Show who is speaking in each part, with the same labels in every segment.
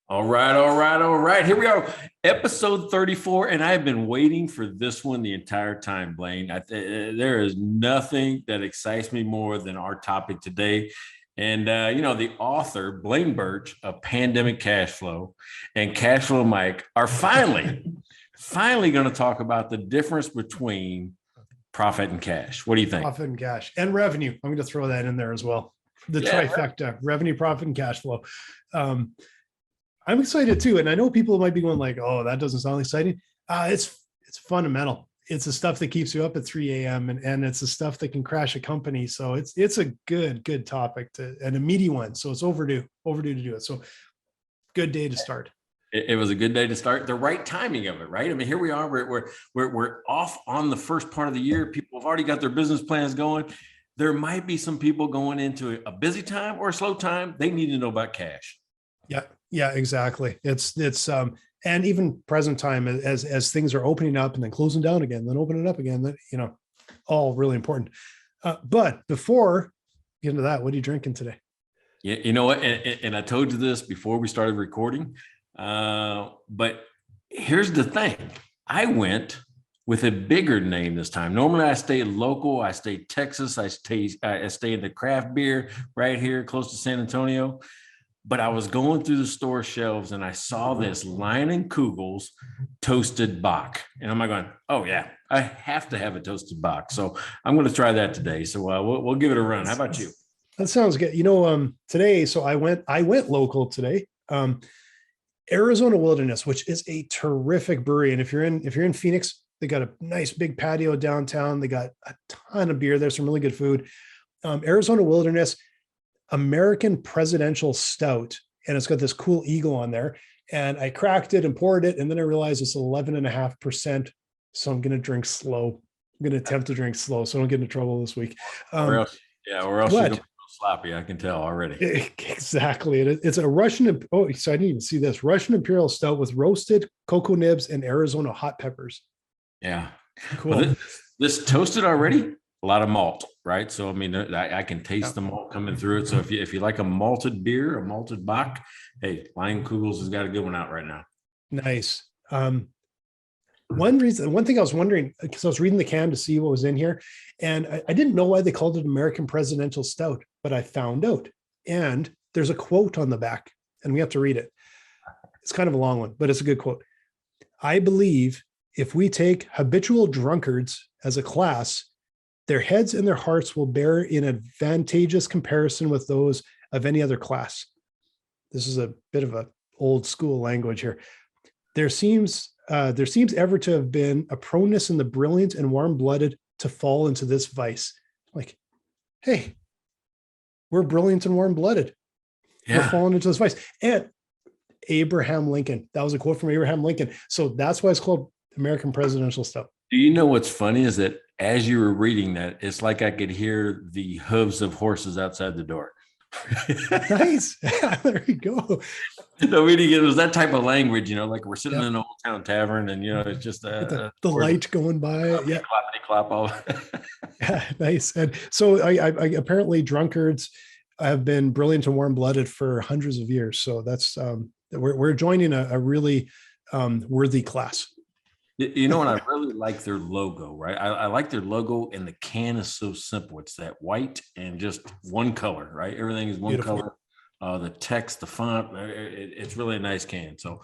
Speaker 1: All right. Here we are, episode 34, and I've been waiting for this one the entire time, Blaine. There is nothing that excites me more than our topic today. And the author, Blaine Birch of Pandemic Cash Flow and Cash Flow Mike are finally going to talk about the difference between profit and cash. What do you think?
Speaker 2: Profit and cash and revenue. I'm going to throw that in there as well. The trifecta: revenue, profit, and cash flow. I'm excited too, and I know people might be going like, "Oh, that doesn't sound exciting." It's fundamental. It's the stuff that keeps you up at 3 a.m. and it's the stuff that can crash a company. So it's a good topic and a meaty one. So it's overdue to do it. So good day to start.
Speaker 1: It was a good day to start. The right timing of it, right? I mean, here we are. We're off on the first part of the year. People have already got their business plans going. There might be some people going into a busy time or a slow time. They need to know about cash.
Speaker 2: Yeah, exactly. It's and even present time as things are opening up and then closing down again, then opening up again, that, all really important. But before we get into that, what are you drinking today?
Speaker 1: Yeah, you know what? And I told you this before we started recording. But here's the thing. I went with a bigger name this time. Normally I stay local. I stay Texas. I stay in the craft beer right here close to San Antonio. But I was going through the store shelves and I saw this Leinenkugels toasted Bock. And I'm like going, oh yeah, I have to have a toasted Bock. So I'm going to try that today. So we'll give it a run. How about you?
Speaker 2: That sounds good. Today, so I went local today. Arizona Wilderness, which is a terrific brewery. And if you're in Phoenix, they got a nice big patio downtown. They got a ton of beer. There's some really good food. Arizona Wilderness American Presidential Stout, and it's got this cool eagle on there. And I cracked it and poured it, and then I realized it's 11.5%. So I'm going to drink slow. I'm going to attempt to drink slow, so I don't get into trouble this week.
Speaker 1: Or else you're going to be sloppy. I can tell already.
Speaker 2: Exactly. It's a Russian. Oh, so I didn't even see this Russian Imperial Stout with roasted cocoa nibs and Arizona hot peppers.
Speaker 1: Yeah,
Speaker 2: cool.
Speaker 1: Well, this toasted already. A lot of malt, right? So I mean, I can taste the malt coming through it. So if you like a malted beer, a malted Bock, hey, Leinenkugels has got a good one out right now.
Speaker 2: Nice. One thing I was wondering, because I was reading the can to see what was in here, and I didn't know why they called it American Presidential Stout, but I found out. And there's a quote on the back, and we have to read it. It's kind of a long one, but it's a good quote. I believe if we take habitual drunkards as a class, their heads and their hearts will bear in advantageous comparison with those of any other class. This is a bit of a old school language here. There seems ever to have been a proneness in the brilliant and warm-blooded to fall into this vice. Like, hey, we're brilliant and warm-blooded. Yeah. We're falling into this vice. And Abraham Lincoln, that was a quote from Abraham Lincoln. So that's why it's called American Presidential Stout.
Speaker 1: Do you know what's funny is that as you were reading that, it's like I could hear the hooves of horses outside the door.
Speaker 2: Nice. There you go.
Speaker 1: No, really, it was that type of language, like we're sitting in an old town tavern and, it's just
Speaker 2: the light going by. Yeah.
Speaker 1: Clap all.
Speaker 2: Yeah, nice. And so I apparently drunkards have been brilliant and warm-blooded for hundreds of years. So that's we're joining a really worthy class.
Speaker 1: And I really like their logo, right? I like their logo, and the can is so simple. It's that white and just one color, right? Everything is one Beautiful. Color. The text, the font, it's really a nice can. So,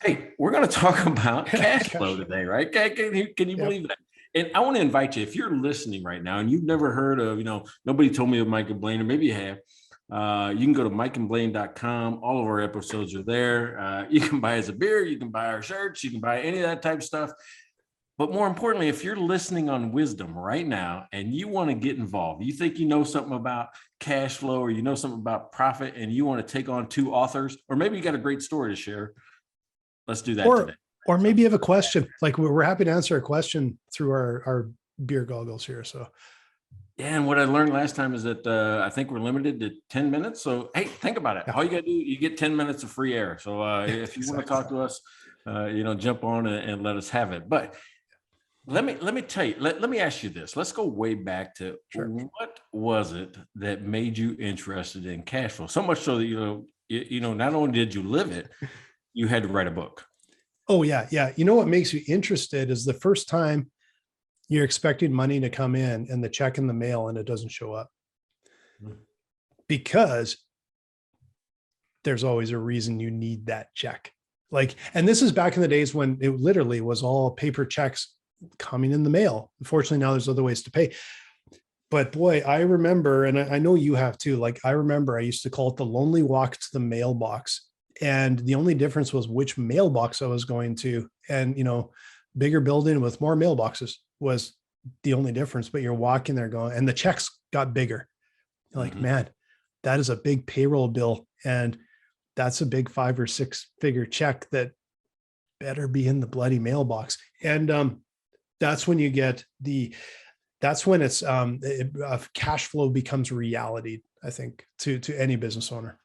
Speaker 1: hey, we're going to talk about cash flow today, right? Can you believe that? And I want to invite you, if you're listening right now and you've never heard of, nobody told me of Mike and Blaine, or maybe you have, you can go to mikeandblaine.com. All of our episodes are there. You can buy us a beer. You can buy our shirts. You can buy any of that type of stuff. But more importantly, if you're listening on Wisdom right now and you want to get involved, you think you know something about cash flow, or you know something about profit, and you want to take on two authors, or maybe you got a great story to share, let's do that today.
Speaker 2: Or maybe you have a question. Like, we're happy to answer a question through our beer goggles here. So.
Speaker 1: Yeah, and what I learned last time is that I think we're limited to 10 minutes. So, hey, think about it. All you got to do, you get 10 minutes of free air. So if you want to talk to us, jump on and let us have it. But let me tell you, let me ask you this. Let's go way back to What was it that made you interested in cash flow? So much so that, not only did you live it, you had to write a book.
Speaker 2: Oh yeah. Yeah. You know, what makes you interested is the first time you're expecting money to come in and the check in the mail and it doesn't show up, because there's always a reason you need that check. Like, and this is back in the days when it literally was all paper checks coming in the mail. Unfortunately, now there's other ways to pay. But boy, I remember, and I know you have too. Like, I remember I used to call it the lonely walk to the mailbox. And the only difference was which mailbox I was going to. And, bigger building with more mailboxes was the only difference. But you're walking there going, and the checks got bigger. You're like, man, that is a big payroll bill. And that's a big 5 or 6 figure check that better be in the bloody mailbox. And that's when you get that's when it's cash flow becomes reality, I think, to any business owner.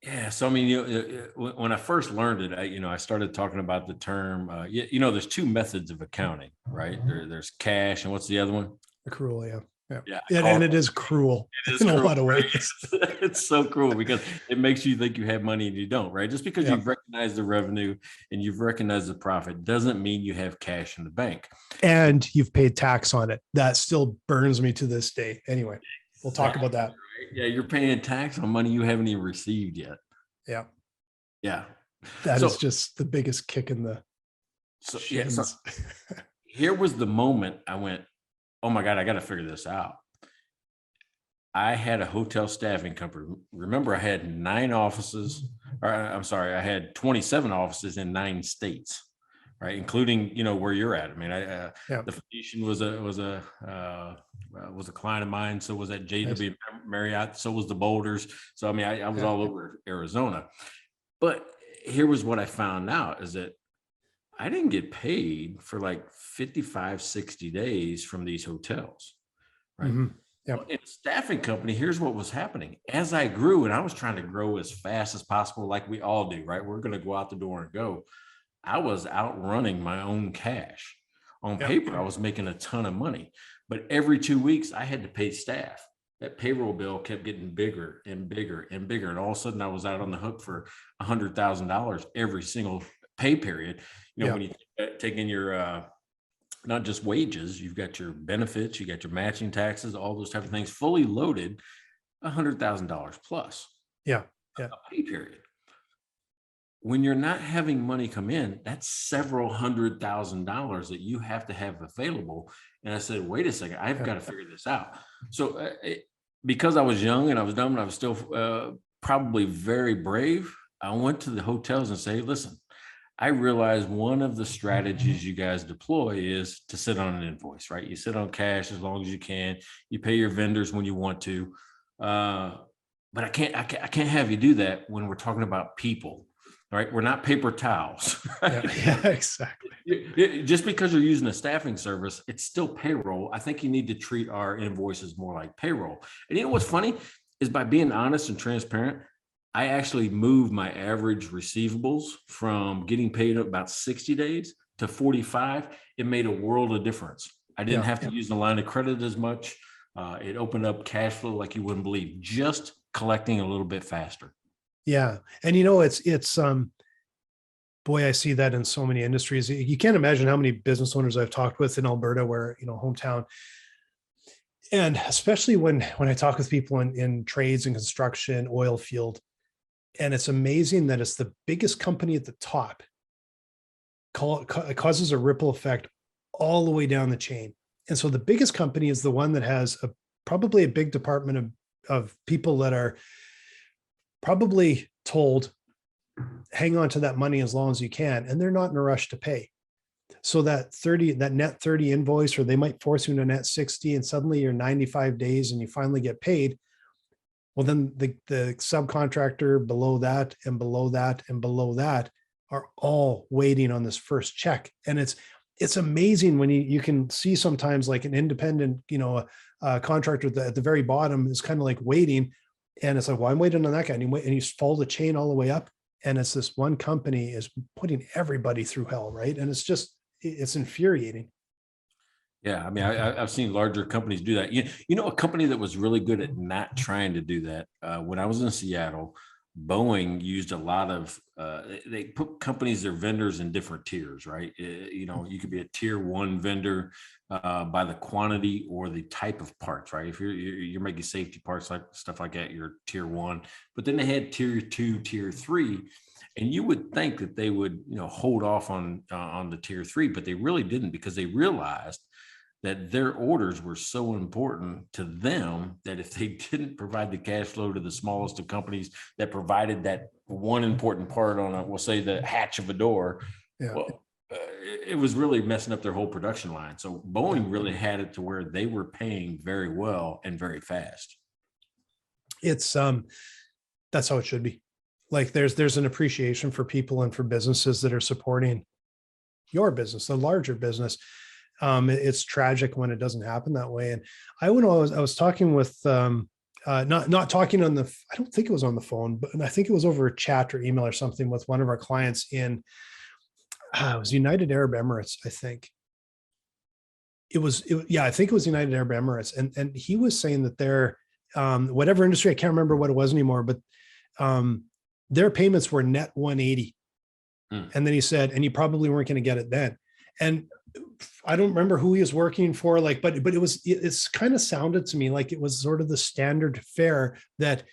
Speaker 1: Yeah. So, I mean, when I first learned it, I started talking about the term, there's 2 methods of accounting, right? There's cash, and what's the other one?
Speaker 2: Accrual. Yeah.
Speaker 1: Yeah.
Speaker 2: And it is cruel in a lot of ways.
Speaker 1: It's so cruel because it makes you think you have money and you don't, right? Just because you've recognized the revenue and you've recognized the profit doesn't mean you have cash in the bank.
Speaker 2: And you've paid tax on it. That still burns me to this day. Anyway, we'll talk about that.
Speaker 1: Yeah, you're paying tax on money you haven't even received yet.
Speaker 2: Yeah.
Speaker 1: Yeah.
Speaker 2: That is just the biggest kick in the shins.
Speaker 1: So here was the moment I went, oh my God, I got to figure this out. I had a hotel staffing company. Remember, I had 9 offices, I had 27 offices in 9 states, right? Including, where you're at. I mean, the Phoenician was a client of mine. So was that JW nice. Marriott. So was the Boulders. So, I mean, I was all over Arizona. But here was what I found out is that I didn't get paid for like 55, 60 days from these hotels, right? Mm-hmm. Yep. In a staffing company, here's what was happening. As I grew, and I was trying to grow as fast as possible, like we all do, right? We're going to go out the door and go. I was outrunning my own cash. On paper, I was making a ton of money. But every 2 weeks, I had to pay staff. That payroll bill kept getting bigger and bigger and bigger. And all of a sudden, I was out on the hook for $100,000 every single pay period. When you take in your not just wages, you've got your benefits, you got your matching taxes, all those type of things, fully loaded, $100,000 plus.
Speaker 2: A
Speaker 1: pay period. When you're not having money come in, that's several $100,000 that you have to have available. And I said, wait a second, I've got to figure this out. So because I was young and I was dumb and I was still probably very brave, I went to the hotels and say, listen, I realize one of the strategies you guys deploy is to sit on an invoice, right? You sit on cash as long as you can. You pay your vendors when you want to, but I can't have you do that when we're talking about people, right? We're not paper towels. Right?
Speaker 2: Yeah, exactly.
Speaker 1: Just because you're using a staffing service, it's still payroll. I think you need to treat our invoices more like payroll. And you know what's funny is by being honest and transparent, I actually moved my average receivables from getting paid about 60 days to 45. It made a world of difference. I didn't have to use the line of credit as much. It opened up cash flow like you wouldn't believe, just collecting a little bit faster.
Speaker 2: Yeah. And it's boy, I see that in so many industries. You can't imagine how many business owners I've talked with in Alberta, where, hometown. And especially when I talk with people in trades and construction, oil field, and it's amazing that it's the biggest company at the top. It causes a ripple effect all the way down the chain. And so the biggest company is the one that has probably a big department of people that are probably told, hang on to that money as long as you can. And they're not in a rush to pay. So that net 30 invoice, or they might force you into net 60 and suddenly you're 95 days and you finally get paid. Well, then the subcontractor below that and below that and below that are all waiting on this first check. And it's amazing when you can see sometimes like an independent, contractor at the very bottom is kind of like waiting. And it's like, well, I'm waiting on that guy. And you follow the chain all the way up. And it's this one company is putting everybody through hell, right? And it's infuriating.
Speaker 1: Yeah, I mean, I've seen larger companies do that. A company that was really good at not trying to do that when I was in Seattle, Boeing used a lot of, they put companies, their vendors in different tiers, right? You could be a tier 1 vendor by the quantity or the type of parts, right? If you're making safety parts, like stuff like that, you're tier 1. But then they had tier 2, tier 3, and you would think that they would, hold off on the tier 3, but they really didn't, because they realized that their orders were so important to them that if they didn't provide the cash flow to the smallest of companies that provided that one important part on we'll say the hatch of a door, well, it was really messing up their whole production line. So Boeing really had it to where they were paying very well and very fast.
Speaker 2: It's that's how it should be. Like there's an appreciation for people and for businesses that are supporting your business, the larger business. It's tragic when it doesn't happen that way. And I was talking with, not talking on the, I don't think it was on the phone, but I think it was over a chat or email or something with one of our clients in, it was United Arab Emirates. I think I think it was United Arab Emirates. And he was saying that their, whatever industry, I can't remember what it was anymore, but, their payments were net 180. And then he said, and you probably weren't going to get it then. And I don't remember who he was working for, but it's kind of sounded to me like it was sort of the standard fare that,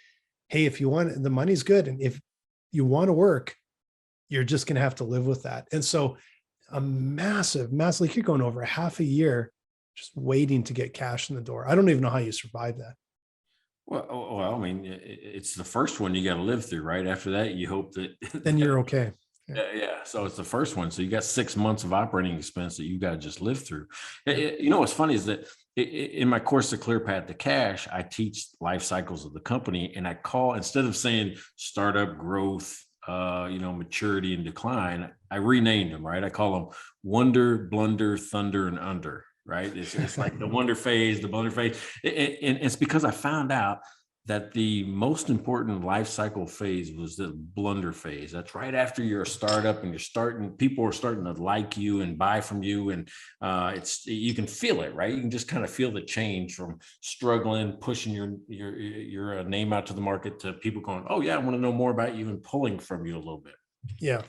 Speaker 2: hey, if you want, the money's good. And if you want to work, you're just going to have to live with that. And so a massive, like you're going over a half a year, just waiting to get cash in the door. I don't even know how you survive that.
Speaker 1: Well, I mean, it's the first one you got to live through, right? After that, you hope that
Speaker 2: then you're okay.
Speaker 1: Yeah. So it's the first one. So you got 6 months of operating expense that you got to just live through. What's funny is that in my course, The Clear Path to Cash, I teach life cycles of the company, and I call, instead of saying startup, growth, maturity and decline, I renamed them, right? I call them Wonder, Blunder, Thunder, and Under, right? It's like the wonder phase, the blunder phase. And it's because I found out that the most important life cycle phase was the blunder phase. That's right after you're a startup and people are starting to like you and buy from you. And you can feel it, right? You can just kind of feel the change from struggling, pushing your name out to the market, to people going, oh yeah, I want to know more about you, and pulling from you a little bit.
Speaker 2: Yeah.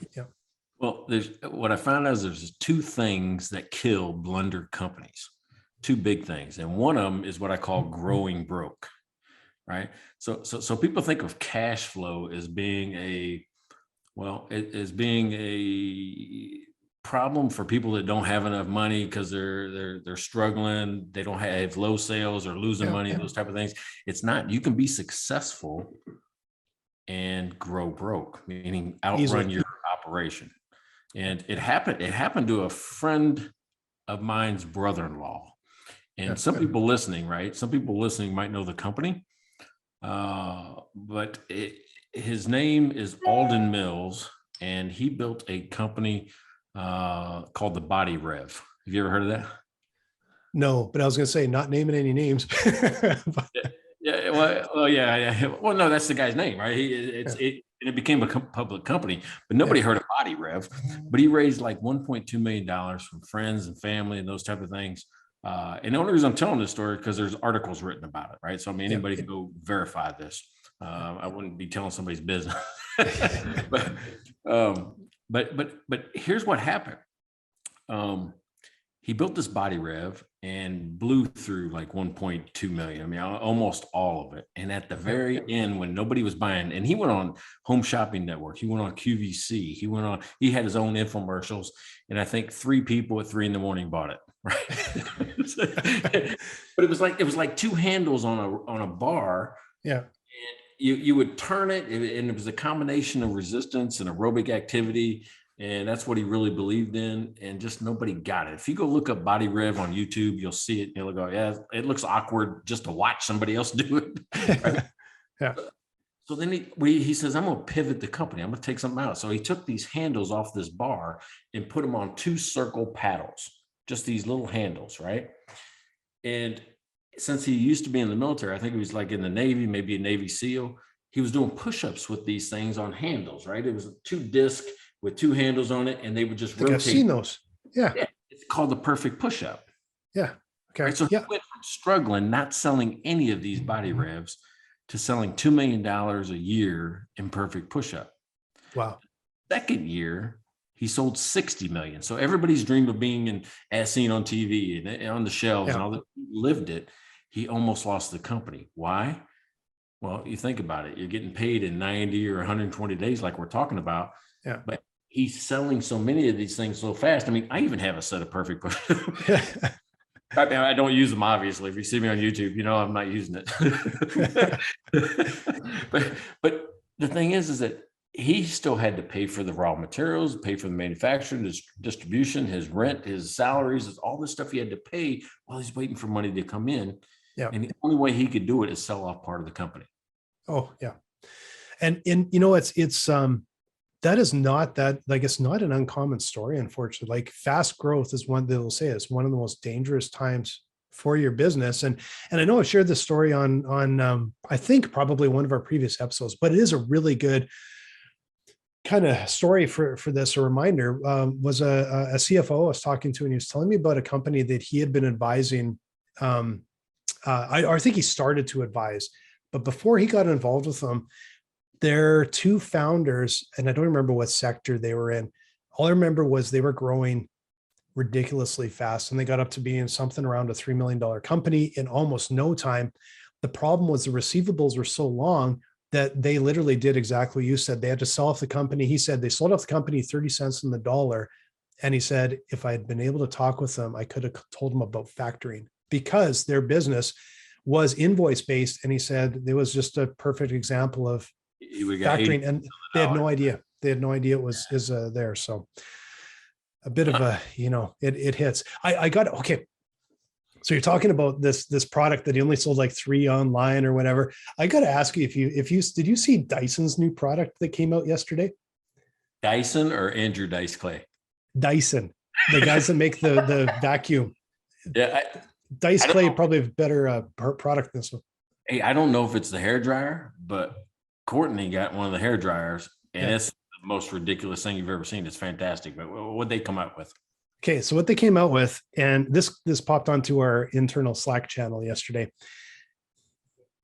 Speaker 1: Well, what I found out is there's 2 things that kill blunder companies, 2 big things. And one of them is what I call growing broke. Right. So people think of cash flow as being a problem for people that don't have enough money because they're struggling. They don't have low sales or losing money, those type of things. It's not. You can be successful and grow broke, meaning outrun your operation. And it happened to a friend of mine's brother-in-law. And some people listening might know the company. But his name is Alden Mills, and he built a company called the Body Rev. Have you ever heard of that?
Speaker 2: No, but I was going to say, not naming any names.
Speaker 1: Well, no, that's the guy's name, right? It became a public company, but nobody heard of Body Rev. But he raised like $1.2 million from friends and family and those type of things. And the only reason I'm telling this story is because there's articles written about it, right? So I mean, anybody can go verify this. I wouldn't be telling somebody's business. but here's what happened. He built this Body Rev and blew through like 1.2 million. I mean, almost all of it. And at the very end, when nobody was buying, and he went on Home Shopping Network, he went on QVC, he had his own infomercials, and I think 3 people at 3 a.m. bought it. Right. But it was like 2 handles on a bar.
Speaker 2: Yeah.
Speaker 1: And you would turn it, and it was a combination of resistance and aerobic activity. And that's what he really believed in. And just nobody got it. If you go look up Body Rev on YouTube, you'll see it. You'll go, yeah, it looks awkward just to watch somebody else do it. Right?
Speaker 2: Yeah.
Speaker 1: So then he says, I'm going to pivot the company. I'm going to take something out. So he took these handles off this bar and put them on 2 circle paddles, just these little handles, right? And since he used to be in the military, I think he was like in the Navy, maybe a Navy SEAL, he was doing push-ups with these things on handles, right? It was 2 discs with 2 handles on it, and they would just rotate.
Speaker 2: I've seen those. Yeah.
Speaker 1: It's called the perfect push-up.
Speaker 2: Yeah. Okay.
Speaker 1: Right? So he went from struggling, not selling any of these Body Revs, to selling $2 million a year in perfect push-up.
Speaker 2: Wow.
Speaker 1: Second year, he sold 60 million. So everybody's dream of being as seen on TV and on the shelves and all that, lived it. He almost lost the company. Why? Well, you think about it. You're getting paid in 90 or 120 days, like we're talking about.
Speaker 2: Yeah.
Speaker 1: But he's selling so many of these things so fast. I mean, I even have a set of perfect push-ups. I don't use them, obviously. If you see me on YouTube, you know I'm not using it. but the thing is that he still had to pay for the raw materials, pay for the manufacturing, his distribution, his rent, his salaries, all this stuff he had to pay while he's waiting for money to come in.
Speaker 2: Yeah.
Speaker 1: And the only way he could do it is sell off part of the company.
Speaker 2: Oh, yeah. And you know, it's that is not that, like, it's not an uncommon story, unfortunately. Like, fast growth is one they'll say is one of the most dangerous times for your business. And I know I've shared this story on I think probably one of our previous episodes, but it is a really good kind of story for this. A reminder was a CFO I was talking to, and he was telling me about a company that he had been advising. I think he started to advise, but before he got involved with them, their two founders, and I don't remember what sector they were in. All I remember was they were growing ridiculously fast, and they got up to being something around a $3 million company in almost no time. The problem was the receivables were so long that they literally did exactly what you said. They had to sell off the company. He said they sold off the company 30 cents on the dollar. And he said, if I had been able to talk with them, I could have told them about factoring, because their business was invoice based. And he said it was just a perfect example of factoring, and they had no idea. They had no idea it was there. So a bit of a, you know, it hits. I got, okay. So you're talking about this product that he only sold like 3 online or whatever. I got to ask you, did you see Dyson's new product that came out yesterday?
Speaker 1: Dyson or Andrew Dice Clay?
Speaker 2: Dyson, the guys that make the vacuum.
Speaker 1: Yeah.
Speaker 2: Dice Clay probably have better product than this one.
Speaker 1: Hey, I don't know if it's the hair dryer, but Courtney got one of the hair dryers, and it's the most ridiculous thing you've ever seen. It's fantastic. But what'd they come out with?
Speaker 2: Okay, so what they came out with, and this popped onto our internal Slack channel yesterday.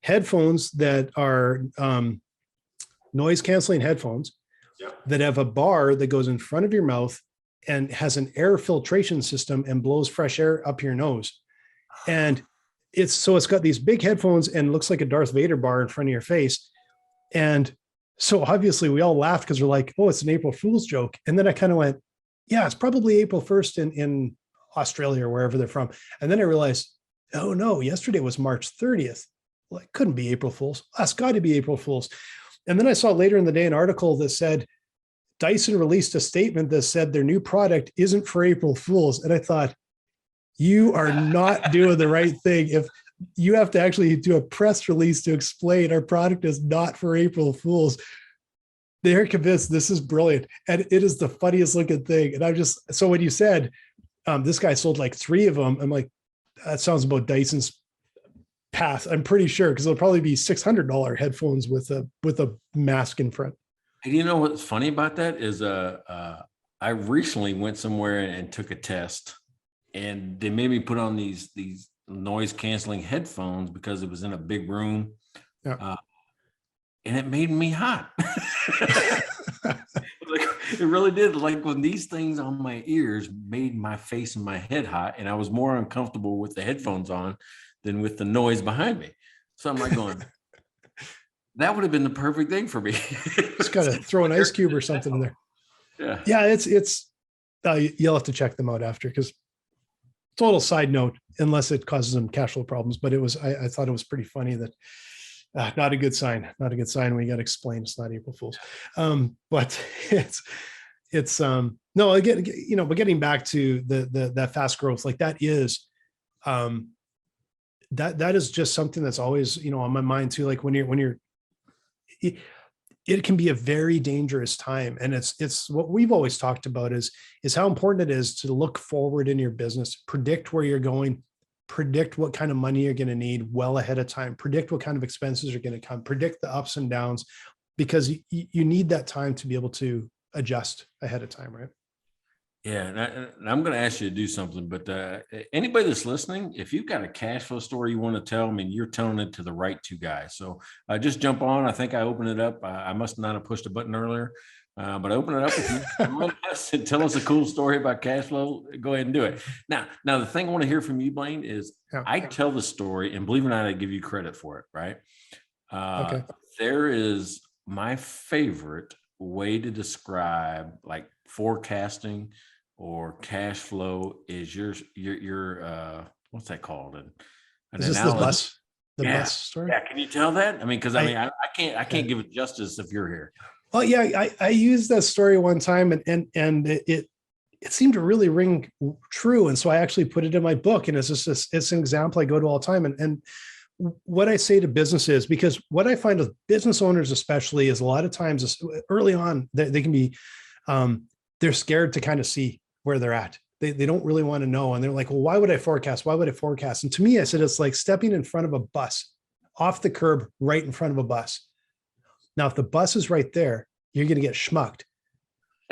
Speaker 2: Headphones that are noise canceling headphones that have a bar that goes in front of your mouth and has an air filtration system and blows fresh air up your nose. And it's got these big headphones and looks like a Darth Vader bar in front of your face. And so obviously we all laughed because we're like, oh, it's an April Fool's joke. And then I kind of went, yeah, it's probably April 1st in Australia or wherever they're from. And then I realized, oh no, yesterday was March 30th. Well, it couldn't be April Fool's. That's got to be April Fool's. And then I saw later in the day an article that said Dyson released a statement that said their new product isn't for April Fool's. And I thought, you are not doing the right thing. If you have to actually do a press release to explain our product is not for April Fool's, they're convinced this is brilliant. And it is the funniest looking thing. And so when you said this guy sold like 3 of them, I'm like, that sounds about Dyson's path. I'm pretty sure, because it'll probably be $600 headphones with a mask in front.
Speaker 1: And you know what's funny about that is I recently went somewhere and took a test, and they made me put on these noise canceling headphones because it was in a big room. Yeah. And it made me hot. It really did. Like, when these things on my ears made my face and my head hot, and I was more uncomfortable with the headphones on than with the noise behind me. So I'm like going, that would have been the perfect thing for me.
Speaker 2: Just got to throw an ice cube or something in there.
Speaker 1: Yeah.
Speaker 2: Yeah. It's you'll have to check them out after, because total side note, unless it causes them cash flow problems, but I thought it was pretty funny that not a good sign when you got to explain it's not April Fool's. But it's no, again, you know, but getting back to that fast growth, like that is, that is just something that's always, you know, on my mind too. Like when you're, it can be a very dangerous time. And it's what we've always talked about is how important it is to look forward in your business, predict where you're going, predict what kind of money you're going to need well ahead of time, predict what kind of expenses are going to come, predict the ups and downs, because you need that time to be able to adjust ahead of time, right?
Speaker 1: Yeah, and I'm going to ask you to do something, but anybody that's listening, if you've got a cash flow story you want to tell, I mean, you're telling it to the right two guys. So just jump on. I think I opened it up. I must not have pushed a button earlier, but open it up. If you join us and tell us a cool story about cash flow, go ahead and do it. Now the thing I want to hear from you, Blaine, is I tell the story, and believe it or not, I give you credit for it, right?
Speaker 2: Okay.
Speaker 1: There is my favorite way to describe like forecasting or cash flow is your what's that called? An
Speaker 2: Is this
Speaker 1: analogy.
Speaker 2: the
Speaker 1: Yeah.
Speaker 2: bus story?
Speaker 1: Yeah. Can you tell that? I mean, because I can't give it justice if you're here.
Speaker 2: Well, yeah, I used that story one time, and it seemed to really ring true, and so I actually put it in my book, and it's an example I go to all the time, and what I say to businesses, because what I find with business owners especially is a lot of times early on they can be they're scared to kind of see where they're at. They don't really want to know. And they're like, well, why would I forecast? Why would I forecast? And to me, I said, it's like stepping in front of a bus, off the curb, right in front of a bus. Now, if the bus is right there, you're going to get schmucked.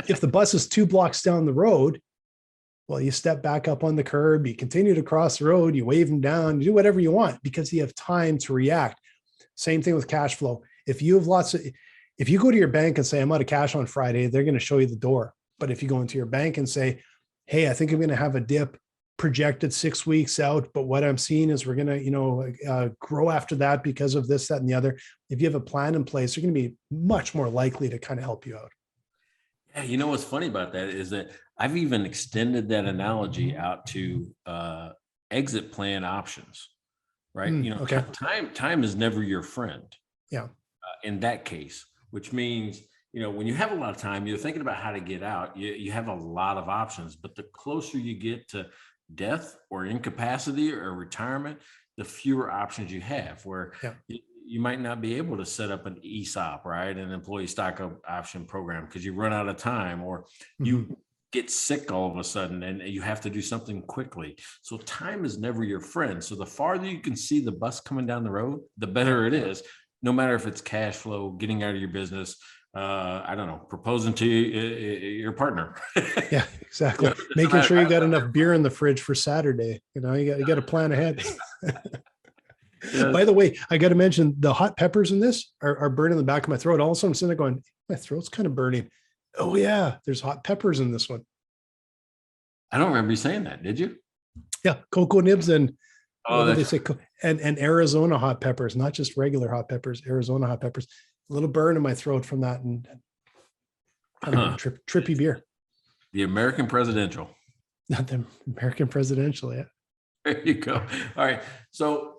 Speaker 2: If the bus is 2 blocks down the road, well, you step back up on the curb, you continue to cross the road, you wave them down, you do whatever you want because you have time to react. Same thing with cash flow. If you go to your bank and say, I'm out of cash on Friday, they're going to show you the door. But if you go into your bank and say, hey, I think I'm going to have a dip projected 6 weeks out, but what I'm seeing is we're going to, grow after that because of this, that, and the other. If you have a plan in place, they're going to be much more likely to kind of help you out.
Speaker 1: Yeah, you know what's funny about that is that I've even extended that analogy out to exit plan options, right?
Speaker 2: Okay.
Speaker 1: Time is never your friend.
Speaker 2: Yeah.
Speaker 1: In that case, which means, when you have a lot of time, you're thinking about how to get out, you have a lot of options, but the closer you get to death or incapacity or retirement, the fewer options you have, where you might not be able to set up an ESOP, right? An employee stock option program, because you run out of time, or you get sick all of a sudden and you have to do something quickly. So time is never your friend. So the farther you can see the bus coming down the road, the better it is, no matter if it's cash flow, getting out of your business, I don't know, proposing to your partner.
Speaker 2: Yeah, exactly. Making sure you got enough beer in the fridge for Saturday. You got to plan ahead. Yes. By the way, I got to mention the hot peppers in this are burning the back of my throat. All of a sudden I'm sitting there going, my throat's kind of burning. Oh yeah, there's hot peppers in this one.
Speaker 1: I don't remember you saying that. Did you?
Speaker 2: Yeah, cocoa nibs and what do they say? And Arizona hot peppers, not just regular hot peppers, Arizona hot peppers. A little burn in my throat from that, and kind of trippy beer.
Speaker 1: The American presidential.
Speaker 2: Not the American presidential, yeah.
Speaker 1: There you go. All right. So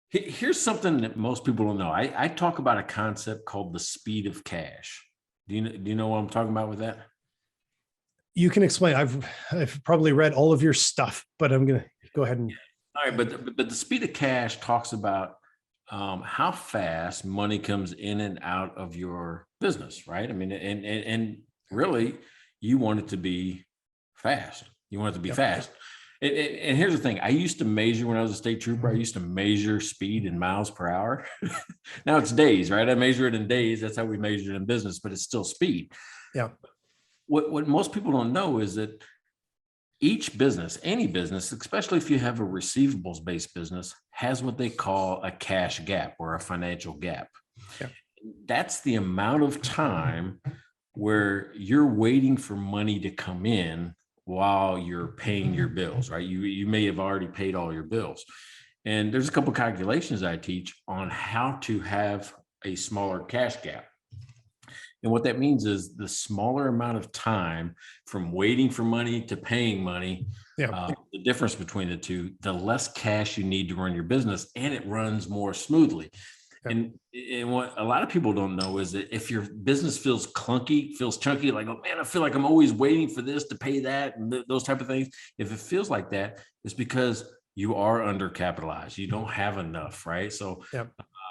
Speaker 1: here's something that most people don't know. I talk about a concept called the speed of cash. Do you know what I'm talking about with that?
Speaker 2: You can explain. I've probably read all of your stuff, but I'm going to go ahead and.
Speaker 1: All right, but the speed of cash talks about how fast money comes in and out of your business, right? I mean, and really, you want it to be fast. You want it to be fast. And here's the thing. I used to measure when I was a state trooper, I used to measure speed in miles per hour. Now it's days, right? I measure it in days. That's how we measure it in business, but it's still speed.
Speaker 2: Yeah.
Speaker 1: What most people don't know is that each business, any business, especially if you have a receivables-based business, has what they call a cash gap or a financial gap. Yeah. That's the amount of time where you're waiting for money to come in while you're paying your bills, right? You may have already paid all your bills. And there's a couple of calculations I teach on how to have a smaller cash gap. And what that means is the smaller amount of time from waiting for money to paying money, the difference between the two, the less cash you need to run your business, and it runs more smoothly. And what a lot of people don't know is that if your business feels clunky, feels chunky, like, oh man, I feel like I'm always waiting for this to pay that, and those type of things. If it feels like that, it's because you are undercapitalized. You don't have enough, right? So,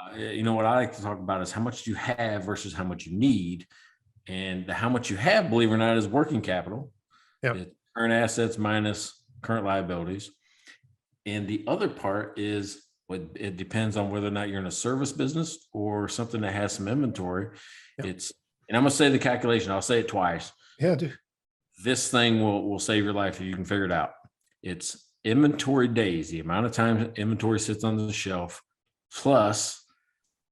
Speaker 1: what I like to talk about is how much you have versus how much you need. And how much you have, believe it or not, is working capital. It's current assets minus current liabilities. And the other part is, it depends on whether or not you're in a service business or something that has some inventory. And I'm going to say the calculation. I'll say it twice.
Speaker 2: Yeah, dude.
Speaker 1: This thing will save your life if you can figure it out. It's inventory days, the amount of time inventory sits on the shelf, plus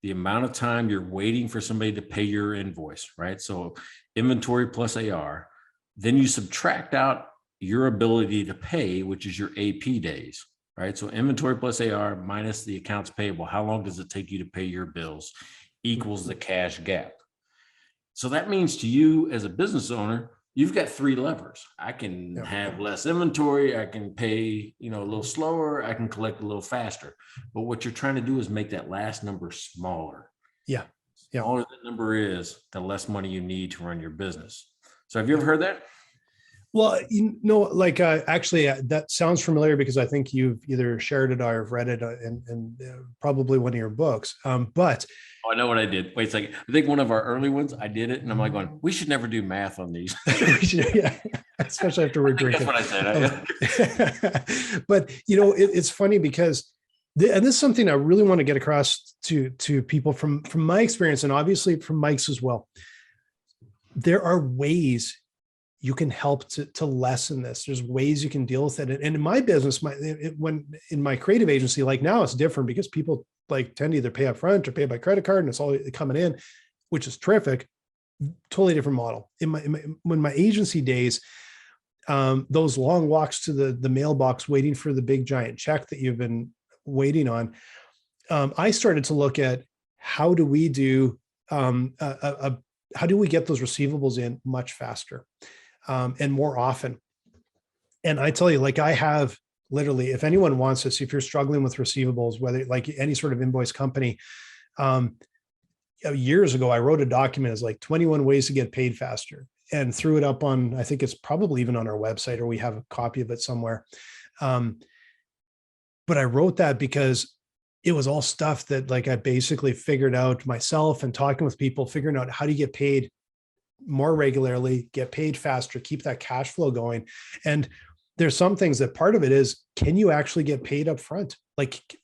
Speaker 1: the amount of time you're waiting for somebody to pay your invoice, right? So inventory plus AR, then you subtract out your ability to pay, which is your AP days, right? So inventory plus AR minus the accounts payable, how long does it take you to pay your bills, equals the cash gap. So that means to you as a business owner, you've got three levers. I can have less inventory. I can pay, a little slower. I can collect a little faster. But what you're trying to do is make that last number smaller.
Speaker 2: Yeah.
Speaker 1: The smaller that number is, the less money you need to run your business. So have you ever heard that?
Speaker 2: Well, actually, that sounds familiar because I think you've either shared it or I've read it in probably one of your books. But
Speaker 1: I know what I did. Wait a second. I think one of our early ones, I did it, and I'm like going, we should never do math on these.
Speaker 2: Especially after we're drinking.
Speaker 1: That's what I
Speaker 2: said. But it's funny because, and this is something I really want to get across to people from my experience, and obviously from Mike's as well. There are ways you can help to lessen this. There's ways you can deal with it. And in my business, when in my creative agency, like now it's different because people tend to either pay up front or pay by credit card and it's all coming in, which is terrific. Totally different model. When my agency days, those long walks to the mailbox waiting for the big giant check that you've been waiting on, I started to look at how do we do how do we get those receivables in much faster and more often. And I tell you, I have literally, if anyone wants this, if you're struggling with receivables, whether any sort of invoice company, years ago, I wrote a document as 21 ways to get paid faster and threw it up on, I think it's probably even on our website or we have a copy of it somewhere. But I wrote that because it was all stuff that I basically figured out myself and talking with people, figuring out how do you get paid more regularly, get paid faster, keep that cash flow going. And there's some things that part of it is, can you actually get paid up front?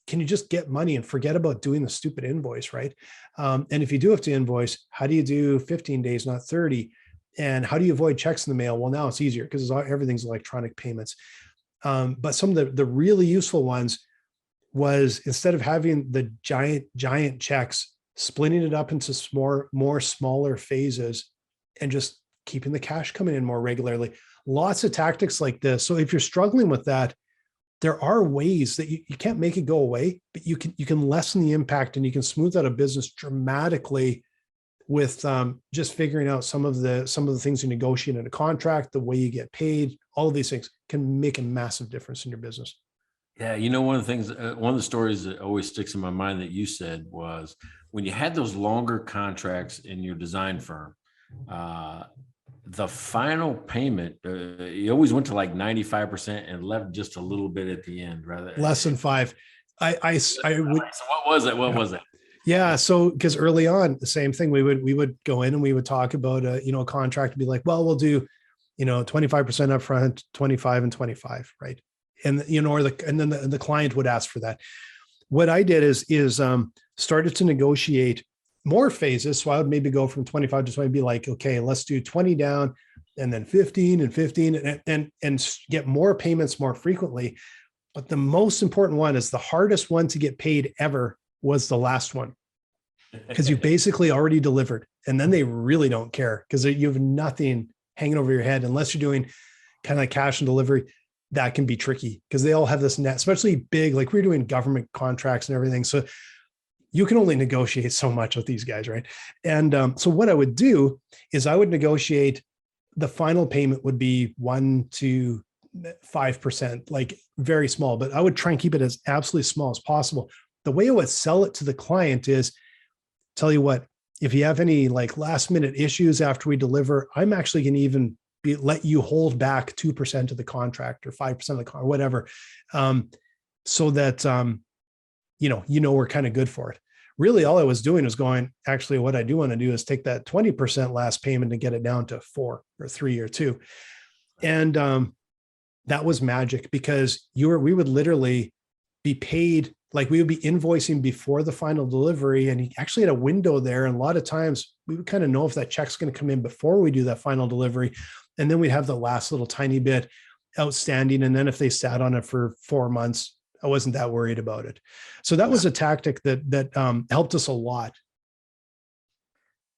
Speaker 2: Can you just get money and forget about doing the stupid invoice, right? And if you do have to invoice, how do you do 15 days, not 30? And how do you avoid checks in the mail? Well, now it's easier because everything's electronic payments. But some of the really useful ones was, instead of having the giant checks, splitting it up into more smaller phases and just keeping the cash coming in more regularly. Lots of tactics like this. So if you're struggling with that, there are ways that you can't make it go away, but you can lessen the impact and you can smooth out a business dramatically with just figuring out some of the things you negotiate in a contract, the way you get paid. All of these things can make a massive difference in your business.
Speaker 1: Yeah, one of the things, one of the stories that always sticks in my mind that you said was when you had those longer contracts in your design firm, the final payment, you always went to 95% and left just a little bit at the end, rather
Speaker 2: less than 5. I would. So
Speaker 1: what was it? What was it?
Speaker 2: Yeah. So, because early on, the same thing, we would go in and we would talk about a contract and be like, well, we'll do, 25% upfront, 25 and 25. Right. And, and then the client would ask for that. What I did is started to negotiate more phases. So I would maybe go from 25 to 20, be like, okay, let's do 20 down and then 15 and 15 and get more payments more frequently. But the most important one is the hardest one to get paid ever was the last one, because you basically already delivered. And then they really don't care because you have nothing hanging over your head unless you're doing kind of cash and delivery. That can be tricky because they all have this net, especially big, we're doing government contracts and everything. So you can only negotiate so much with these guys, right? And so what I would do is I would negotiate, the final payment would be 1 to 5%, very small, but I would try and keep it as absolutely small as possible. The way I would sell it to the client is, tell you what, if you have any last minute issues after we deliver, I'm actually going to even let you hold back 2% of the contract or 5% of the contract, whatever. So that, we're kind of good for it. Really, all I was doing was going, actually, what I do want to do is take that 20% last payment and get it down to 4 or 3 or 2. And that was magic because we would literally be paid Like we would be invoicing before the final delivery, and he actually had a window there. And a lot of times we would kind of know if that check's going to come in before we do that final delivery. And then we'd have the last little tiny bit outstanding. And then if they sat on it for 4 months, I wasn't that worried about it. So that was a tactic that helped us a lot.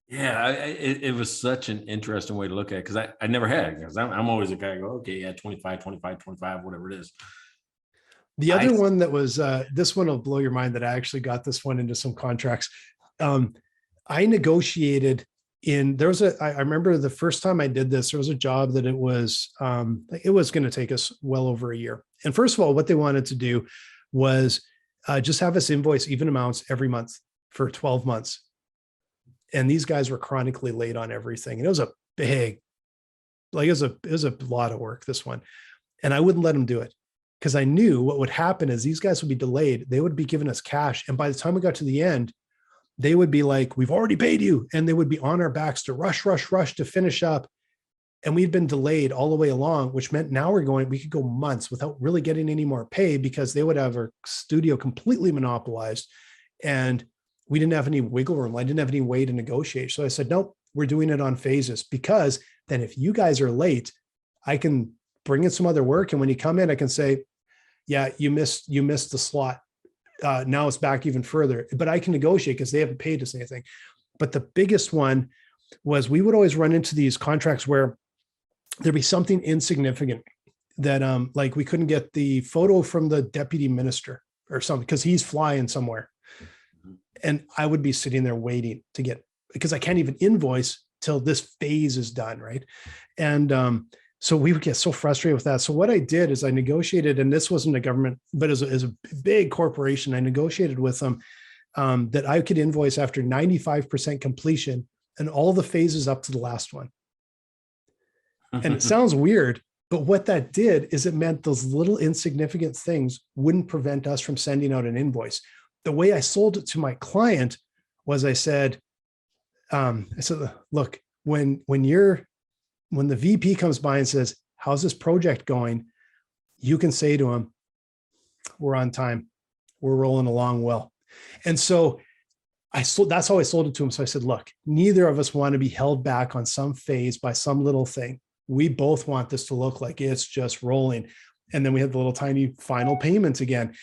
Speaker 1: Yeah, it was such an interesting way to look at it, because I never had, because I'm always a guy who go, okay, yeah, 25, 25, 25, whatever it is.
Speaker 2: The other one that was, this one will blow your mind that I actually got this one into some contracts. I negotiated I remember the first time I did this, there was a job that it was going to take us well over a year. And first of all, what they wanted to do was just have us invoice even amounts every month for 12 months. And these guys were chronically late on everything. And it was a big, like it was a lot of work, this one. And I wouldn't let them do it, because I knew what would happen is these guys would be delayed. They would be giving us cash. And by the time we got to the end, they would be like, we've already paid you. And they would be on our backs to rush to finish up. And we'd been delayed all the way along, which meant now we could go months without really getting any more pay, because they would have our studio completely monopolized. And we didn't have any wiggle room. I didn't have any way to negotiate. So I said, nope, we're doing it on phases, because then if you guys are late, I can bring in some other work. And when you come in, I can say, yeah, you missed the slot. Now it's back even further, but I can negotiate because they haven't paid us anything. But the biggest one was we would always run into these contracts where there'd be something insignificant that like we couldn't get the photo from the deputy minister or something because he's flying somewhere. And I would be sitting there waiting to get, because I can't even invoice till this phase is done. Right. And so we would get so frustrated with that. So what I did is I negotiated, and this wasn't a government, but as a big corporation, I negotiated with them that I could invoice after 95% completion and all the phases up to the last one. And it sounds weird, but what that did is it meant those little insignificant things wouldn't prevent us from sending out an invoice. The way I sold it to my client was I said, look, when the VP comes by and says, how's this project going? You can say to him, we're on time. We're rolling along well. And so that's how I sold it to him. So I said, look, neither of us want to be held back on some phase by some little thing. We both want this to look like it's just rolling. And then we had the little tiny final payments again.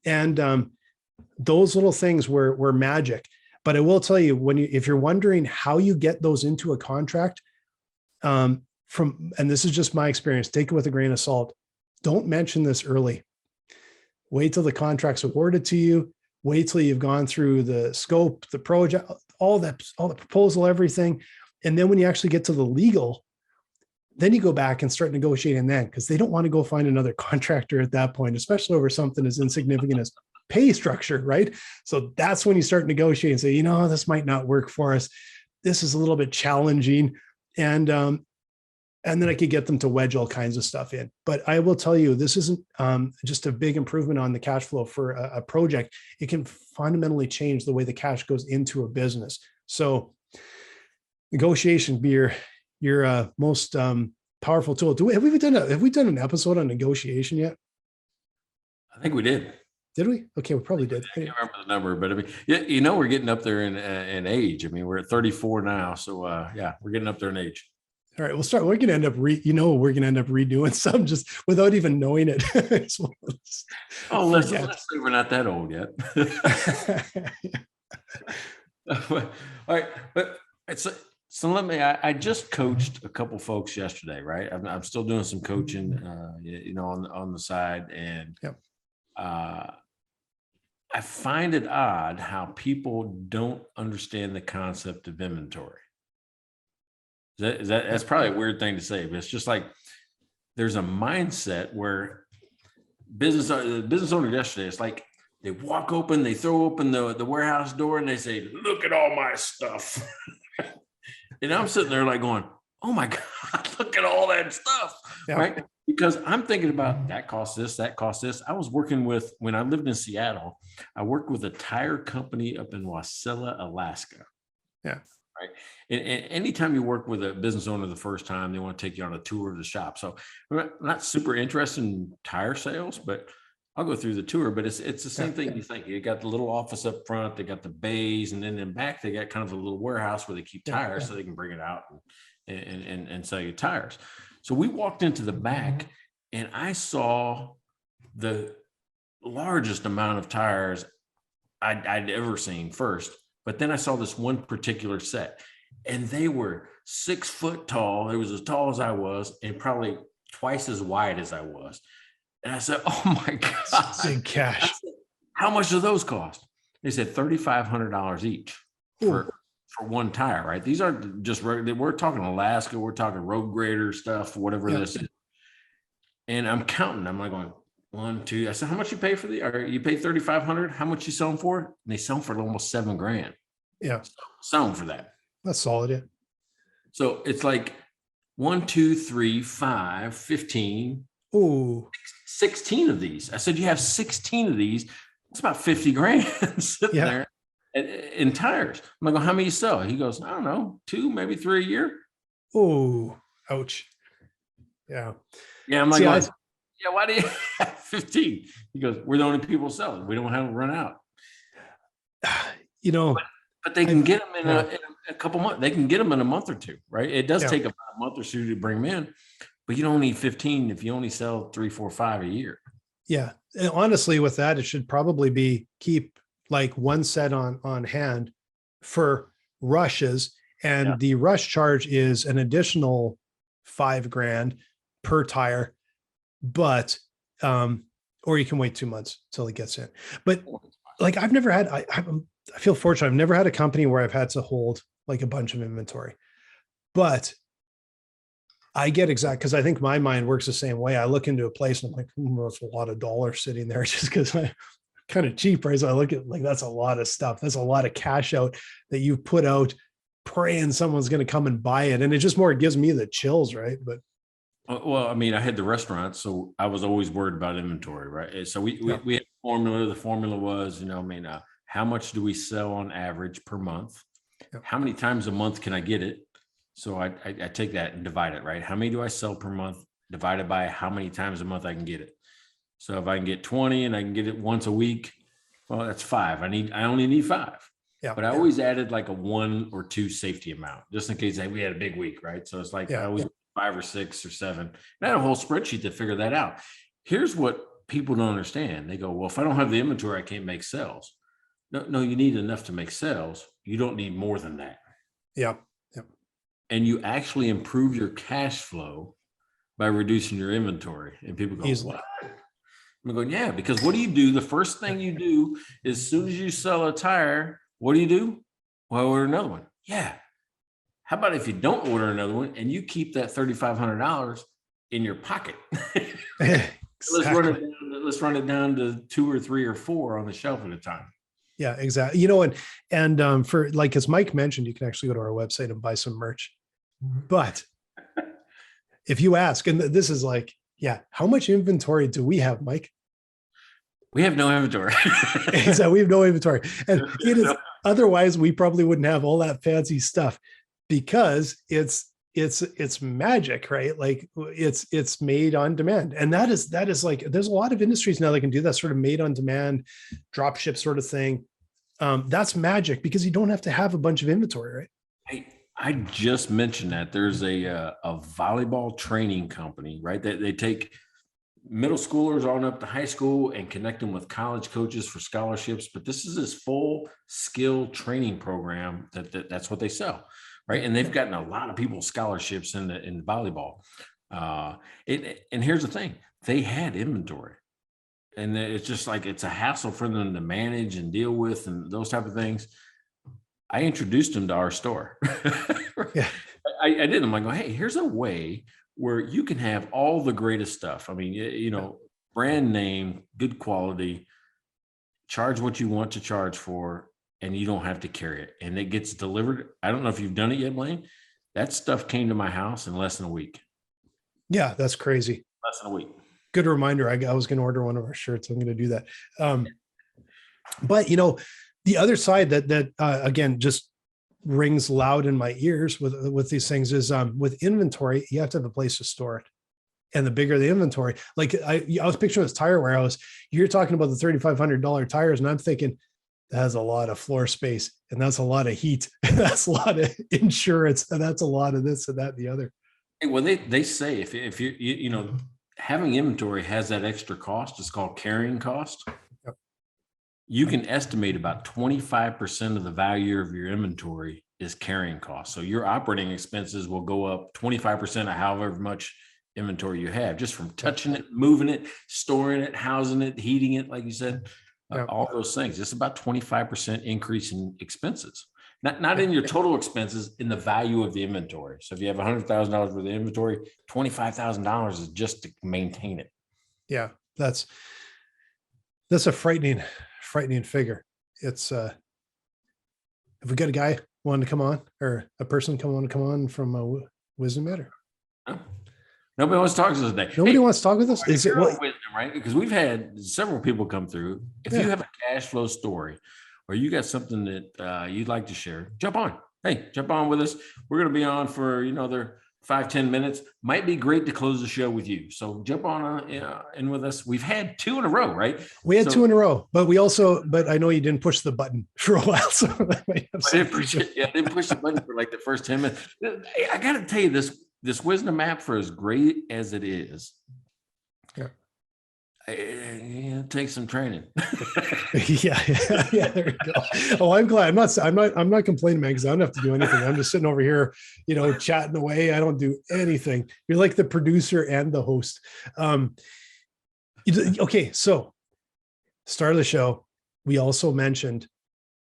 Speaker 2: And those little things were magic. But I will tell you, if you're wondering how you get those into a contract, and this is just my experience, take it with a grain of salt. Don't mention this early. Wait till the contract's awarded to you. Wait till you've gone through the scope, the project, all the proposal, everything. And then when you actually get to the legal, then you go back and start negotiating then, because they don't want to go find another contractor at that point, especially over something as insignificant as pay structure, right? So that's when you start negotiating and say, this might not work for us. This is a little bit challenging. And then I could get them to wedge all kinds of stuff in. But I will tell you, this isn't just a big improvement on the cash flow for a project. It can fundamentally change the way the cash goes into a business. So negotiation be your most powerful tool. Have we done an episode on negotiation yet?
Speaker 1: I think we did.
Speaker 2: Did we? Okay, we probably did.
Speaker 1: I can't remember the number, but I mean, we're getting up there in age. I mean, we're at 34 now, so yeah, we're getting up there in age. All
Speaker 2: right, we'll start. We're going to end up we're going to end up redoing some just without even knowing it.
Speaker 1: Let's say we're not that old yet. All right, but so let me. I just coached a couple folks yesterday, right? I'm still doing some coaching, on the side, and
Speaker 2: yep.
Speaker 1: I find it odd how people don't understand the concept of inventory. That's probably a weird thing to say, but it's just like there's a mindset where the business owner yesterday, it's like they walk open, they throw open the warehouse door and they say, look at all my stuff. And I'm sitting there like going, oh my God, look at all that stuff. Yeah. Right. Because I'm thinking about that costs this, that costs this. I was working when I lived in Seattle, I worked with a tire company up in Wasilla, Alaska.
Speaker 2: Yeah.
Speaker 1: Right. And anytime you work with a business owner the first time, they want to take you on a tour of the shop. So I'm not super interested in tire sales, but I'll go through the tour, but it's the same
Speaker 2: Yeah.
Speaker 1: thing. You think you got the little office up front, they got the bays, and then in back they got kind of a little warehouse where they keep tires, so they can bring it out and sell you tires. So we walked into the back, and I saw the largest amount of tires I'd ever seen first. But then I saw this one particular set, and they were 6 foot tall. It was as tall as I was, and probably twice as wide as I was. And I said, "Oh my God,
Speaker 2: Big cash."
Speaker 1: said, how much do those cost?" They said $3,500 each for one tire, right? These aren't just regular, we're talking Alaska, we're talking road grader stuff, whatever this is. And I'm counting, I'm like going, 1, 2. I said, "How much you pay for the, or you pay 3,500? How much you sell them for?" And they sell them for almost $7,000.
Speaker 2: Yeah.
Speaker 1: Sell them for that.
Speaker 2: That's solid. Yeah.
Speaker 1: So it's like 1, 2, 3, 5, 15.
Speaker 2: Oh,
Speaker 1: 16 of these. I said, "You have 16 of these. It's about $50,000 sitting there in tires." I'm like, "How many you sell?" He goes, "I don't know, 2, maybe 3 a year."
Speaker 2: Oh, ouch. Yeah.
Speaker 1: Yeah. I'm like, "Yeah, why do you have 15? He goes, "We're the only people selling. We don't have them run out." But they can get them in a couple months. They can get them in a month or two, right? It does take about a month or two to bring them in, but you don't need 15 if you only sell 3, 4, 5 a year.
Speaker 2: Yeah. And honestly, with that, it should probably be keep like one set on hand for rushes. And the rush charge is an additional $5,000 per tire, but, or you can wait 2 months till it gets in. But like, I've never had, I feel fortunate. I've never had a company where I've had to hold like a bunch of inventory, but I get because I think my mind works the same way. I look into a place and I'm like, that's a lot of dollars sitting there just because I'm kind of cheap, right? So I look at like, that's a lot of stuff. That's a lot of cash out that you've put out praying someone's going to come and buy it. And it just more gives me the chills, right? But
Speaker 1: well, I mean, I had the restaurant, so I was always worried about inventory, right? So we had a formula. The formula was, how much do we sell on average per month? How many times a month can I get it? So I take that and divide it, right? How many do I sell per month divided by how many times a month I can get it? So if I can get 20 and I can get it once a week, well, that's 5. I only need 5. Yeah. But I always added like a 1 or 2 safety amount just in case we had a big week, right? So it's like I always 5 or 6 or 7. And I had a whole spreadsheet to figure that out. Here's what people don't understand. They go, "Well, if I don't have the inventory, I can't make sales." No, you need enough to make sales. You don't need more than that.
Speaker 2: Yeah.
Speaker 1: And you actually improve your cash flow by reducing your inventory. And people go, "What?" I'm going, "Yeah, because what do you do? The first thing you do is as soon as you sell a tire, what do? Well, order another one." Yeah. How about if you don't order another one and you keep that $3,500 in your pocket?
Speaker 2: Exactly.
Speaker 1: Let's run it down to 2 or 3 or 4 on the shelf at a time.
Speaker 2: Yeah, exactly. And for like, as Mike mentioned, you can actually go to our website and buy some merch. But if you ask, and this is like, how much inventory do we have, Mike?
Speaker 1: We have no inventory.
Speaker 2: Exactly. We have no inventory. And it is, otherwise we probably wouldn't have all that fancy stuff because it's magic, right? Like it's made on demand. And that is like, there's a lot of industries now that can do that sort of made on demand drop ship sort of thing. That's magic because you don't have to have a bunch of inventory, right?
Speaker 1: I just mentioned that there's a volleyball training company, right? That they take middle schoolers on up to high school and connect them with college coaches for scholarships. But this is this full skill training program that's what they sell, right? And they've gotten a lot of people scholarships in volleyball. And here's the thing: they had inventory, and it's just like it's a hassle for them to manage and deal with, and those type of things. I introduced them to our store.
Speaker 2: Yeah.
Speaker 1: I did. I'm like, "Hey, here's a way where you can have all the greatest stuff. I mean, brand name, good quality, charge what you want to charge for, and you don't have to carry it. And it gets delivered." I don't know if you've done it yet, Blaine. That stuff came to my house in less than a week.
Speaker 2: Yeah, that's crazy.
Speaker 1: Less than a week.
Speaker 2: Good reminder. I was going to order one of our shirts. I'm going to do that. But the other side that again just rings loud in my ears with these things is with inventory, you have to have a place to store it. and the bigger the inventory. Like I was picturing this tire warehouse. You're talking about the $3,500 tires, and I'm thinking that has a lot of floor space, and that's a lot of heat, and that's a lot of insurance, and that's a lot of this and that and the other.
Speaker 1: Well, they say if you know, having inventory has that extra cost. It's called carrying cost.
Speaker 2: Yep.
Speaker 1: You can estimate about 25% of the value of your inventory is carrying cost. So your operating expenses will go up 25% of however much inventory you have, just from touching it, moving it, storing it, housing it, heating it, like you said, all those things. It's about 25% increase in expenses. Not in your total expenses, in the value of the inventory. So if you have $100,000 worth of inventory, $25,000 is just to maintain it.
Speaker 2: Yeah, that's a frightening figure. It's have we got a guy wanting to come on, or a person come on from a Wisdom Matter?
Speaker 1: No. Nobody wants to talk to us today.
Speaker 2: Nobody wants to talk with us. Is it what?
Speaker 1: Wisdom, right? Because we've had several people come through. If you have a cash flow story, or you got something that you'd like to share, jump on. Hey, jump on with us. We're going to be on for another 5-10 minutes. Might be great to close the show with you. So jump on in with us. We've had 2 in a row, right?
Speaker 2: We had 2 in a row, but but I know you didn't push the button for a while. So I
Speaker 1: didn't push the button for like the first 10 minutes. I got to tell you, this Wisdom app, for as great as it is, it takes some training.
Speaker 2: yeah, there you go. Oh, I'm glad. I'm not complaining, man, because I don't have to do anything. I'm just sitting over here, chatting away. I don't do anything. You're like the producer and the host. Okay, so start of the show, we also mentioned,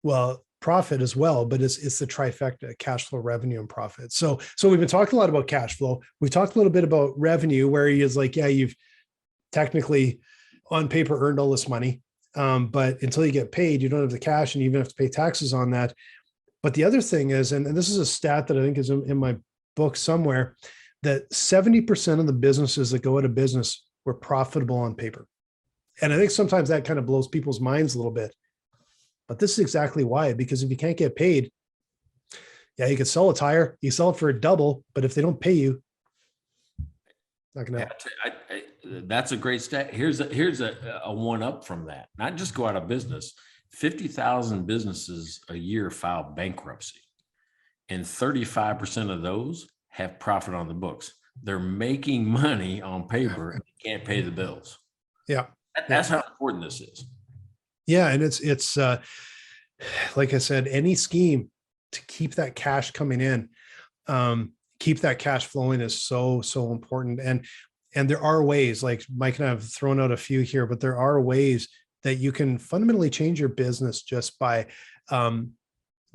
Speaker 2: well, profit as well, but it's the trifecta: cash flow, revenue, and profit. So we've been talking a lot about cash flow. We've talked a little bit about revenue, where he is like, yeah, you've technically on paper earned all this money, but until you get paid, you don't have the cash, and you even have to pay taxes on that. But the other thing is, and this is a stat that I think is in my book somewhere, that 70% of the businesses that go out of business were profitable on paper. And I think sometimes that kind of blows people's minds a little bit. But this is exactly why, because if you can't get paid, yeah, you could sell a tire, you sell it for a double, but if they don't pay you, not gonna help.
Speaker 1: That's a great stat. Here's a one up from that. Not just go out of business. 50,000 businesses a year file bankruptcy, and 35% of those have profit on the books. They're making money on paper and can't pay the bills.
Speaker 2: Yeah,
Speaker 1: that's how important this is.
Speaker 2: Yeah, and it's like I said, any scheme to keep that cash coming in, keep that cash flowing is so important. And there are ways, like Mike and I have thrown out a few here, but there are ways that you can fundamentally change your business just by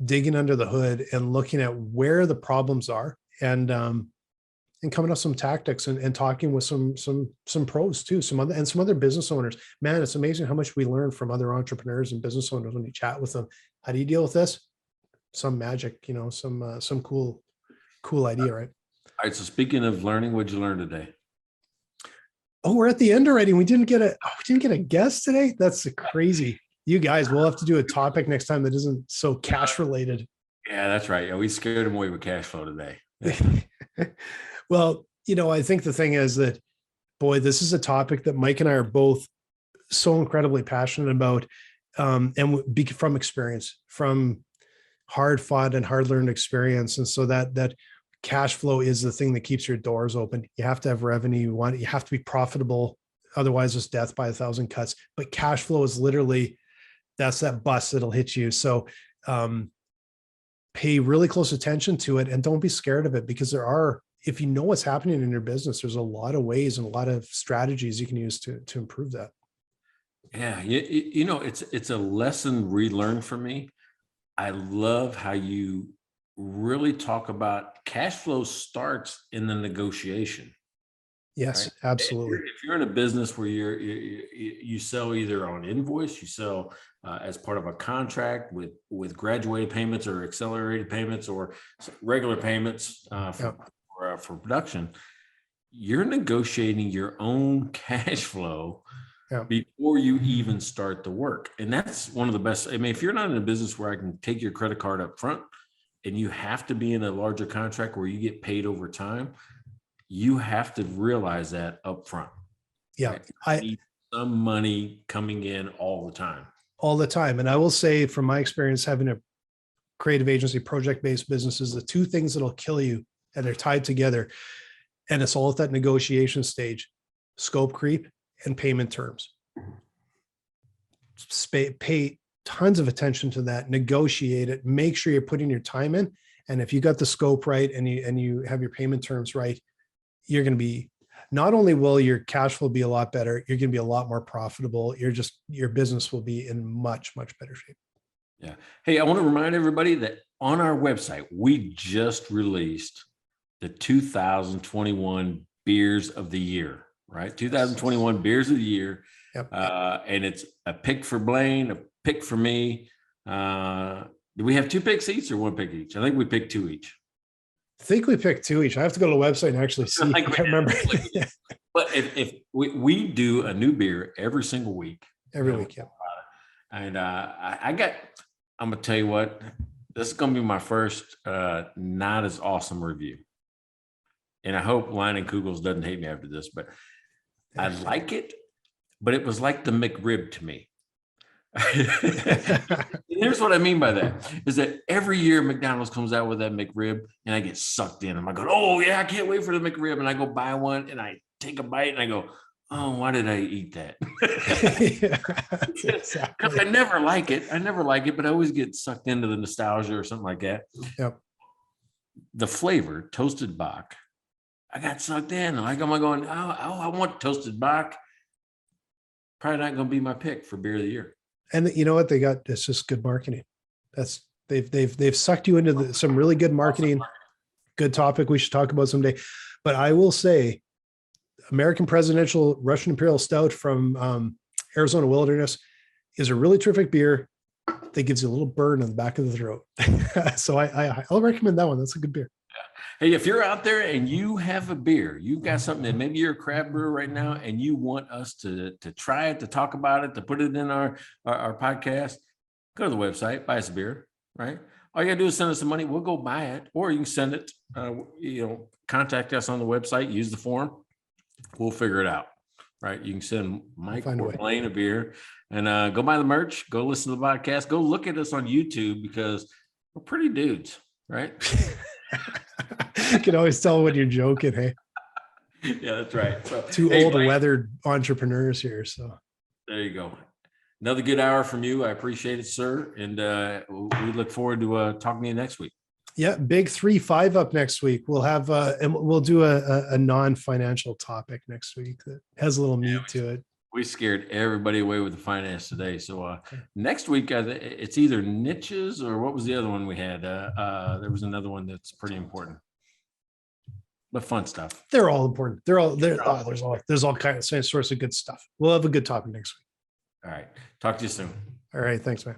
Speaker 2: digging under the hood and looking at where the problems are, and coming up with some tactics, and talking with some pros too, some other business owners. Man, it's amazing how much we learn from other entrepreneurs and business owners when you chat with them. How do you deal with this? Some magic, some cool idea, right?
Speaker 1: All right. So speaking of learning, what'd you learn today?
Speaker 2: Oh, we're at the end already. We didn't get a guest today. That's crazy. You guys, we'll have to do a topic next time that isn't so cash related.
Speaker 1: Yeah, that's right. Yeah, we scared him away with cash flow today.
Speaker 2: Well, I think the thing is that, boy, this is a topic that Mike and I are both so incredibly passionate about, and from experience, from hard fought and hard learned experience. And so that cash flow is the thing that keeps your doors open. You have to have revenue. You have to be profitable. Otherwise it's death by 1,000 cuts. But cash flow is literally, that's that bus that'll hit you. So pay really close attention to it, and don't be scared of it, because if you know what's happening in your business, there's a lot of ways and a lot of strategies you can use to improve that.
Speaker 1: Yeah. It's a lesson relearned for me. I love how you really talk about cash flow starts in the negotiation.
Speaker 2: Yes,
Speaker 1: right?
Speaker 2: Absolutely.
Speaker 1: If you're in a business where you sell either on invoice, you sell as part of a contract with graduated payments or accelerated payments or regular payments for production, you're negotiating your own cash flow before you even start the work. And that's one of the best. I mean, if you're not in a business where I can take your credit card up front, and you have to be in a larger contract where you get paid over time, you have to realize that up front.
Speaker 2: Yeah.
Speaker 1: Right? I need some money coming in all the time.
Speaker 2: All the time. And I will say from my experience, having a creative agency, project-based businesses, the two things that'll kill you, and they're tied together, and it's all at that negotiation stage: scope creep and payment terms. Pay tons of attention to that, negotiate it, make sure you're putting your time in. And if you got the scope right and you have your payment terms right, you're going to be, not only will your cash flow be a lot better, you're going to be a lot more profitable. Your business will be in much, much better shape.
Speaker 1: Yeah. Hey, I want to remind everybody that on our website, we just released the 2021 beers of the year, right? 2021 beers of the year.
Speaker 2: Yep.
Speaker 1: And it's a pick for Blaine, a pick for me. Do we have 2 picks each or 1 pick each? I think we picked 2 each.
Speaker 2: I think we picked 2 each. I have to go to the website and actually see. I can't remember.
Speaker 1: But if we do a new beer every single week.
Speaker 2: Every week, yeah.
Speaker 1: And I'm gonna tell you what, this is gonna be my first not as awesome review. And I hope Leinenkugels doesn't hate me after this, but I like it, but it was like the McRib to me. Here's what I mean by that, is that every year McDonald's comes out with that McRib and I get sucked in. I'm like, oh yeah, I can't wait for the McRib. And I go buy one and I take a bite and I go, oh, why did I eat that? Because I never like it, but I always get sucked into the nostalgia or something like that.
Speaker 2: Yep.
Speaker 1: The flavor, toasted Bock, I got sucked in. Like, am I going, I want toasted Bock. Probably not going to be my pick for beer of the year.
Speaker 2: And you know what they got? It's just good marketing. They've sucked you into some really good marketing. Good topic we should talk about someday. But I will say, American Presidential Russian Imperial Stout from Arizona Wilderness is a really terrific beer that gives you a little burn on the back of the throat. So I'll recommend that one. That's a good beer.
Speaker 1: Hey, if you're out there and you have a beer, you've got something that maybe you're a craft brewer right now and you want us to try it, to talk about it, to put it in our podcast, go to the website, buy us a beer, right? All you gotta do is send us some money. We'll go buy it, or you can send it, contact us on the website, use the form. We'll figure it out, right? You can send Mike or Blaine a beer and go buy the merch, go listen to the podcast, go look at us on YouTube because we're pretty dudes, right?
Speaker 2: You can always tell when you're joking, hey?
Speaker 1: Yeah, that's right. So,
Speaker 2: Two old weathered entrepreneurs here. So
Speaker 1: there you go. Another good hour from you. I appreciate it, sir. And we look forward to talking to you next week.
Speaker 2: Yeah, big 3-5 up next week. We'll have and we'll do a non-financial topic next week that has a little meat to it.
Speaker 1: We scared everybody away with the finance today. So next week, it's either niches or what was the other one we had? There was another one that's pretty important, but fun stuff.
Speaker 2: They're all important. There's all kinds of sorts of good stuff. We'll have a good topic next week.
Speaker 1: All right. Talk to you soon.
Speaker 2: All right. Thanks, man.